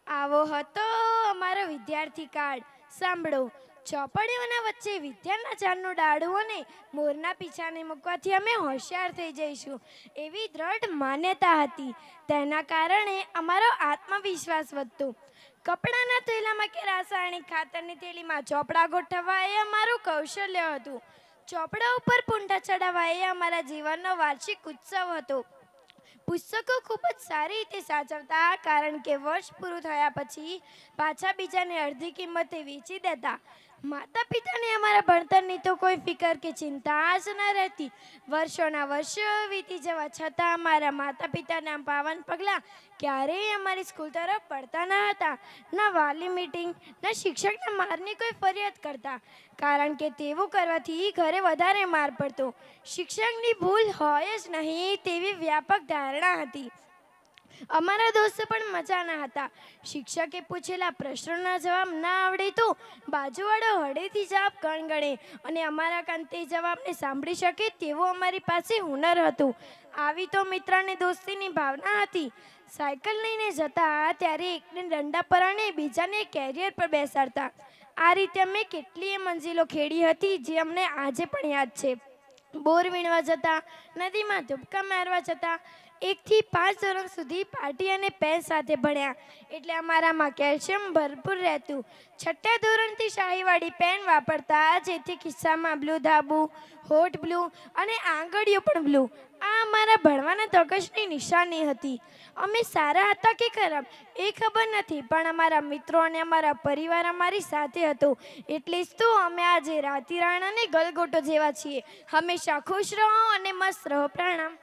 આવો હતો અમારો વિદ્યાર્થી કાર્ડ. સાંભળો, ચોપડીઓના વચ્ચે વિદ્યાના ઝાડનું ડાળું અને મોરના પીછાને મૂકવાથી અમે હોશિયાર થઈ જઈશું એવી દ્રઢ માન્યતા હતી. તેના કારણે અમારો આત્મવિશ્વાસ વધતો. કપડાના થેલામાં કે રાસાયણિક ખાતરની થેલીમાં ચોપડા ગોઠવવા એ અમારું કૌશલ્ય હતું. ચોપડા ઉપર પૂંઠા ચડાવવા એ અમારા જીવનનો વાર્ષિક ઉત્સવ હતો. પુસ્તકો ખૂબ જ સારી રીતે સાચવતા, કારણ કે વર્ષ પૂરું થયા પછી પાછા બીજાને અડધી કિંમતે વેચી દેતા. માતા પિતાને અમારા ભણતરની તો કોઈ ફિકર કે ચિંતા જ ન રહેતી. વર્ષોના વર્ષો વીતી જવા છતાં અમારા માતા પિતાના પાવન પગલાં ક્યારેય અમારી સ્કૂલ તરફ પડતા ન હતા. ન વાલી મીટિંગ, ન શિક્ષકના મારની કોઈ ફરિયાદ કરતા, કારણ કે તેવું કરવાથી ઘરે વધારે માર પડતો. શિક્ષકની ભૂલ હોય જ નહીં તેવી વ્યાપક ધારણા હતી. અમારા દોસ્તો પણ મજાના હતા. શિક્ષકે પૂછેલા પ્રશ્નોના જવાબ ના આવડે તો બાજુવાળો હળેથી જવાબ ગણગણે અને અમારા કાન તે જવાબને સાંભળી શકે તેવું અમારી પાસે હુનર હતું. આવી તો મિત્ર અને દોસ્તીની ભાવના હતી. સાયકલ લઈને જતા ત્યારે એકને દંડા પર અને બીજાને કેરિયર પર બેસાડતા. આ રીતે અમે કેટલીય મંજિલો ખેડી હતી જે અમને આજે પણ યાદ છે. બોર વીણવા જતા, નદીમાં ધુબકા મારવા જતા. 1 થી 5 ધોરણ સુધી પાટી અને પેન સાથે ભણ્યા, એટલે અમારામાં કેલ્શિયમ ભરપૂર રહેતું. 6ઠ્ઠા ધોરણથી શાહીવાળી પેન વાપરતા, જેથી ખિસ્સામાં બ્લુ ધાબુ, હોઠ બ્લુ અને આંગળીઓ પણ બ્લુ. આ અમારા ભણવાના ધગશની નિશાની હતી. અમે સારા હતા કે ખરાબ એ ખબર નથી, પણ અમારા મિત્રો અને અમારા પરિવાર અમારી સાથે હતો. એટલે જ તો અમે આજે રાતી રાણા અને ગલગોટો જેવા છીએ. હંમેશા ખુશ રહો અને મસ્ત રહો. પ્રણામ.